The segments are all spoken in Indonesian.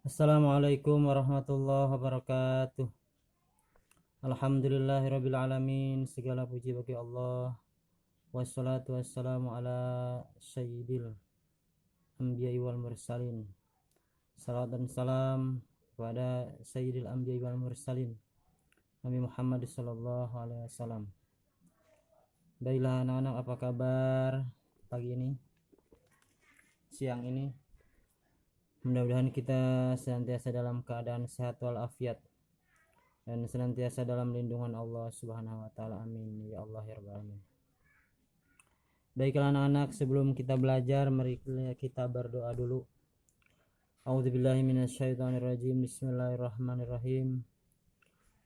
Assalamualaikum warahmatullahi wabarakatuh. Alhamdulillahirabbil alamin. Segala puji bagi Allah. Wassalatu wassalamu ala sayyidil anbiya'i wal mursalin. Salawat dan salam kepada sayyidil anbiya'i wal mursalin, Nabi Muhammad sallallahu alaihi wasallam. Baiklah anak-anak, apa kabar pagi ini, siang ini? Mudah-mudahan kita senantiasa dalam keadaan sehat walafiat dan senantiasa dalam lindungan Allah Subhanahu wa taala. Amin ya Allah ya rabbal alamin. Baiklah anak-anak, sebelum kita belajar mari kita berdoa dulu. A'udzubillahi minasyaitonirrajim. Bismillahirrahmanirrahim.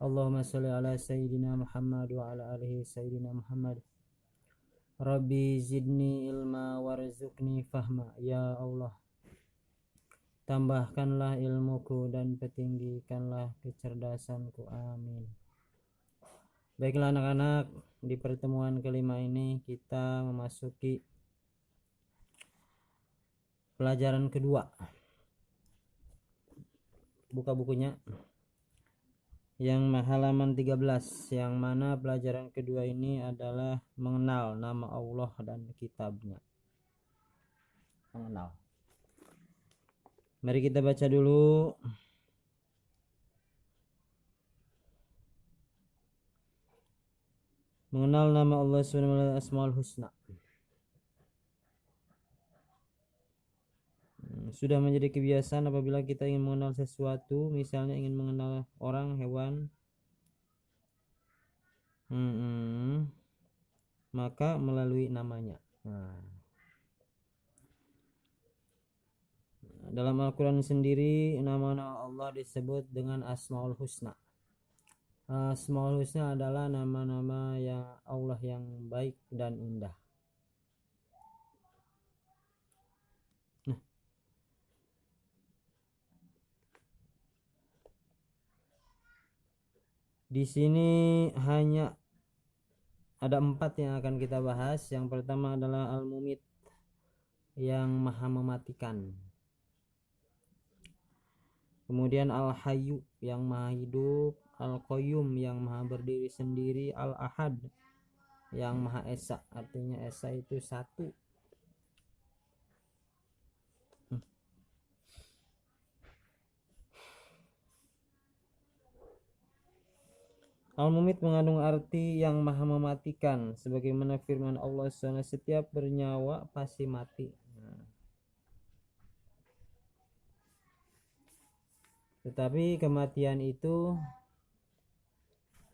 Allahumma shalli ala sayyidina Muhammad wa ala alihi sayyidina Muhammad. Rabbi zidni ilma warzuqni fahma. Ya Allah, tambahkanlah ilmuku dan petinggikanlah kecerdasanku. Amin. Baiklah anak-anak, di pertemuan kelima ini kita memasuki pelajaran kedua. Buka bukunya yang halaman 13, yang mana pelajaran kedua ini adalah mengenal nama Allah dan kitabnya. Mengenal. Mari kita baca dulu. Mengenal nama Allah SWT, Asmaul Husna. Sudah menjadi kebiasaan apabila kita ingin mengenal sesuatu, misalnya ingin mengenal orang, hewan, maka melalui namanya. Dalam Al-Quran sendiri, nama-nama Allah disebut dengan Asmaul Husna. Asmaul Husna adalah nama-nama yang Allah yang baik dan indah. Di sini hanya ada 4 yang akan kita bahas. Yang pertama adalah Al-Mumit, yang maha mematikan. Kemudian Al-Hayyu, yang maha hidup. Al-Qayyum, yang maha berdiri sendiri. Al-Ahad, yang maha esa. Artinya esa itu satu. Al-Mumit mengandung arti yang maha mematikan, sebagaimana firman Allah SWT, setiap bernyawa pasti mati. Tetapi kematian itu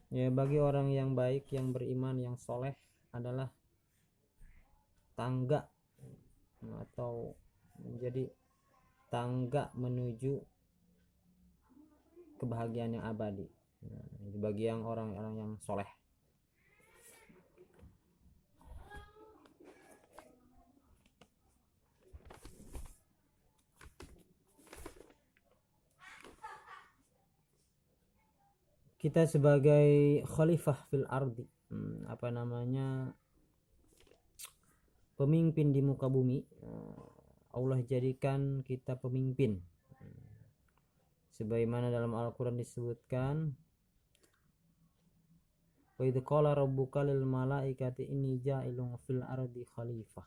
ya bagi orang yang baik, yang beriman, yang soleh adalah tangga atau menjadi tangga menuju kebahagiaan yang abadi. Bagi yang orang-orang yang soleh. Kita sebagai khalifah fil ardi, pemimpin di muka bumi, Allah jadikan kita pemimpin. Sebagaimana dalam Al-Quran disebutkan, wa idz qala rabbuka lil malaikati inni ja'ilun fil ardi khalifah.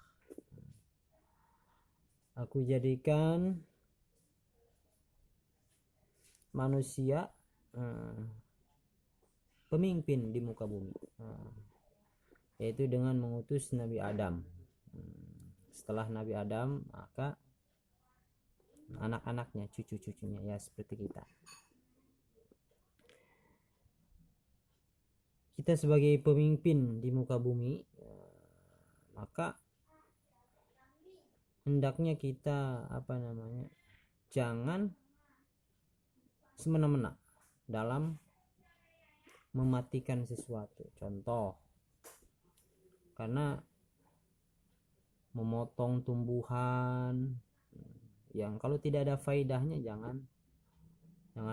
Aku jadikan manusia pemimpin di muka bumi, yaitu dengan mengutus Nabi Adam. Setelah Nabi Adam, maka anak-anaknya, cucu-cucunya, ya seperti kita. Kita sebagai pemimpin di muka bumi, maka hendaknya kita jangan semena-mena dalam mematikan sesuatu. Contoh, karena memotong tumbuhan yang kalau tidak ada faedahnya, jangan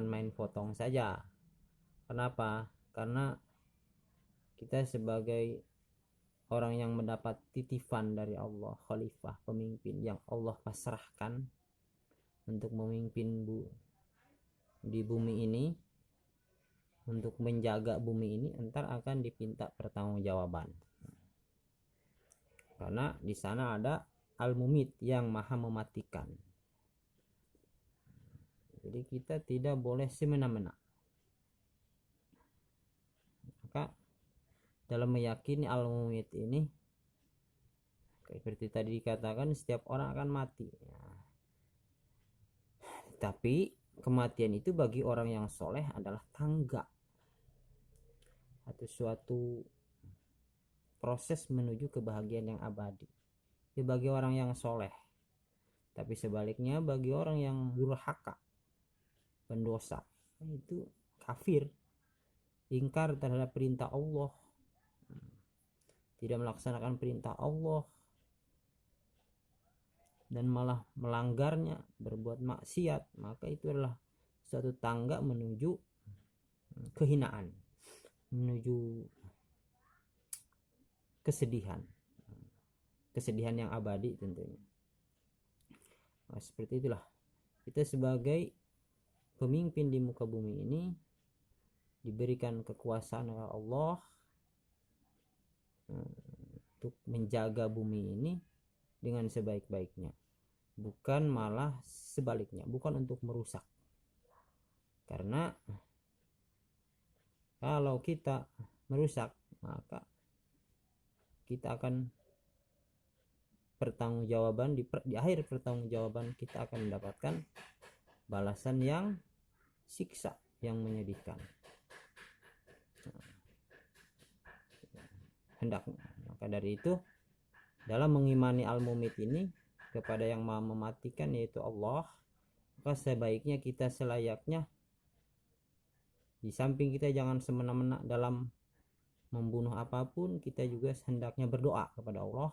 main potong saja. Kenapa? Karena kita sebagai orang yang mendapat titipan dari Allah, khalifah, pemimpin yang Allah pasrahkan untuk memimpin di bumi ini, untuk menjaga bumi ini, entar akan dipinta pertanggungjawaban. Karena di sana ada Al-Mumit yang maha mematikan. Jadi kita tidak boleh semena-mena. Maka dalam meyakini Al-Mumit ini, seperti tadi dikatakan, setiap orang akan mati. Tapi kematian itu bagi orang yang soleh adalah tangga atau suatu proses menuju kebahagiaan yang abadi. Itu bagi orang yang soleh. Tapi sebaliknya bagi orang yang durhaka, pendosa, itu kafir, ingkar terhadap perintah Allah, tidak melaksanakan perintah Allah, dan malah melanggarnya, berbuat maksiat, maka itu adalah suatu tangga menuju kehinaan, menuju kesedihan yang abadi tentunya. Nah, seperti itulah kita sebagai pemimpin di muka bumi ini diberikan kekuasaan oleh Allah untuk menjaga bumi ini dengan sebaik-baiknya, bukan malah sebaliknya, bukan untuk merusak. Karena kalau kita merusak, maka kita akan pertanggungjawaban di akhir pertanggungjawaban kita akan mendapatkan balasan yang siksa yang menyedihkan. Hendaknya, maka dari itu dalam mengimani Al-Mumit ini kepada yang maha mematikan yaitu Allah, maka sebaiknya kita selayaknya, di samping kita jangan semena-mena dalam membunuh apapun, kita juga hendaknya berdoa kepada Allah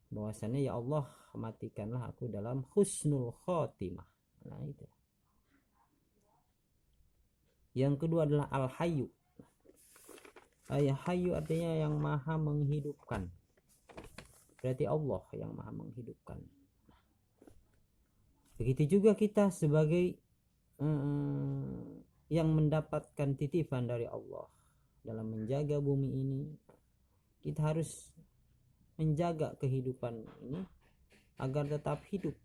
bahwasannya ya Allah, matikanlah aku dalam husnul khotimah. Nah itu. Yang kedua adalah Al-Hayyu. Hayyu artinya yang maha menghidupkan. Berarti Allah yang maha menghidupkan. Begitu juga kita sebagai yang mendapatkan titipan dari Allah dalam menjaga bumi ini, kita harus menjaga kehidupan ini agar tetap hidup.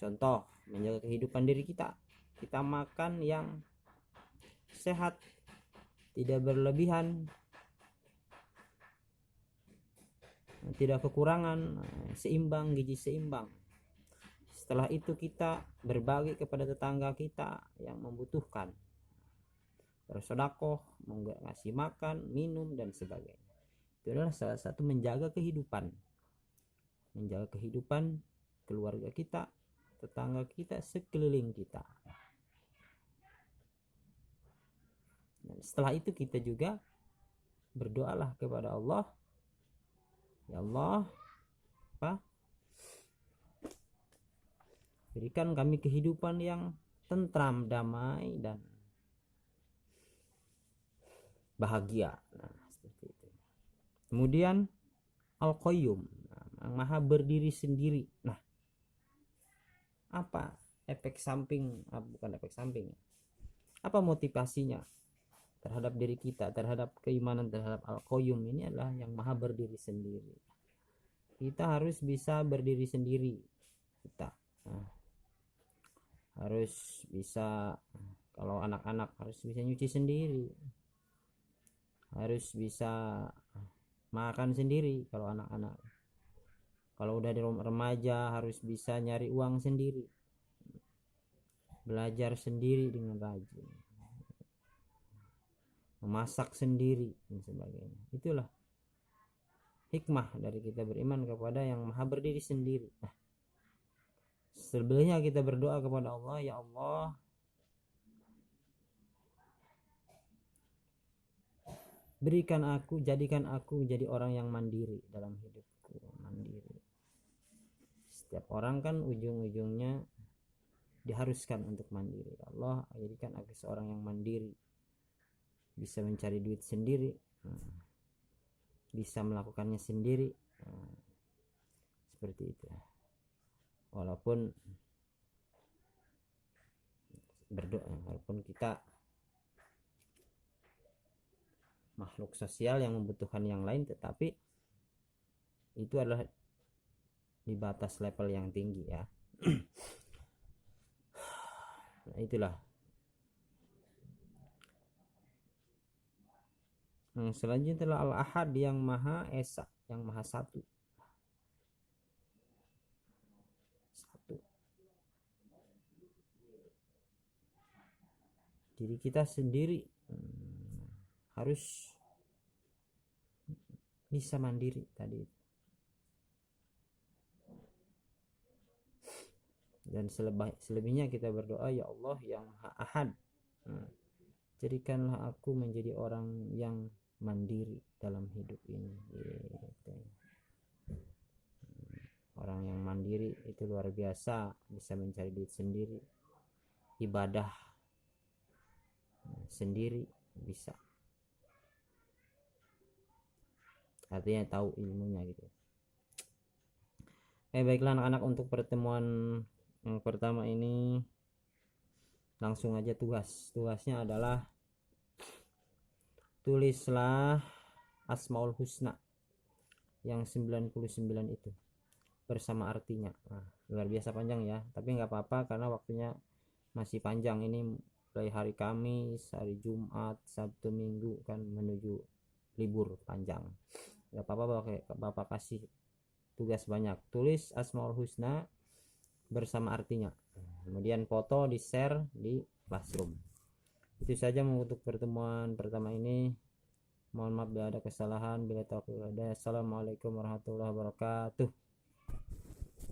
Contoh, menjaga kehidupan diri kita. Kita makan yang sehat, tidak berlebihan, tidak kekurangan, seimbang, gizi seimbang. Setelah itu kita berbagi kepada tetangga kita yang membutuhkan, bersedekah, ngasih makan, minum, dan sebagainya. Itu adalah salah satu menjaga kehidupan keluarga kita, tetangga kita, sekeliling kita. Dan setelah itu kita juga berdoalah kepada Allah, ya Allah, berikan kami kehidupan yang tentram, damai, dan bahagia. Nah, seperti itu. Kemudian Al-Qayyum, yang maha berdiri sendiri. Nah, apa efek samping, bukan efek samping, apa motivasinya terhadap diri kita, terhadap keimanan terhadap Al-Qayyum ini adalah yang maha berdiri sendiri. Kita harus bisa berdiri sendiri. Kita harus bisa, kalau anak-anak harus bisa nyuci sendiri, harus bisa makan sendiri. Kalau anak-anak, kalau udah di remaja harus bisa nyari uang sendiri, belajar sendiri dengan rajin, memasak sendiri, dan sebagainya. Itulah hikmah dari kita beriman kepada yang maha berdiri sendiri. Nah, sebelumnya kita berdoa kepada Allah, ya Allah, jadikan aku jadi orang yang mandiri dalam hidupku. Mandiri. Setiap orang kan ujung-ujungnya diharuskan untuk mandiri. Allah, jadikan aku seorang yang mandiri, bisa mencari duit sendiri, bisa melakukannya sendiri, seperti itu. Walaupun berdoa, walaupun kita makhluk sosial yang membutuhkan yang lain, tetapi itu adalah di batas level yang tinggi ya. Nah, itulah. Selanjutnya adalah Al-Ahad yang Maha Esa, yang Maha Satu. Diri kita sendiri harus bisa mandiri tadi. Dan selebihnya kita berdoa, ya Allah yang Maha Ahad, jadikanlah aku menjadi orang yang mandiri dalam hidup ini gitu. Orang yang mandiri itu luar biasa, bisa mencari duit sendiri, ibadah sendiri bisa, artinya tahu ilmunya gitu. Baiklah anak-anak, untuk pertemuan yang pertama ini langsung aja tugasnya adalah tulislah Asmaul Husna yang 99 itu bersama artinya. Nah, luar biasa panjang ya, tapi nggak apa-apa karena waktunya masih panjang. Ini mulai hari Kamis, hari Jumat, Sabtu, Minggu kan menuju libur panjang. Nggak apa-apa, bapak kasih tugas banyak. Tulis Asmaul Husna bersama artinya, kemudian foto di share di Classroom. Itu saja untuk pertemuan pertama ini. Mohon maaf bila ada kesalahan. Bila taufiq, assalamualaikum warahmatullahi wabarakatuh.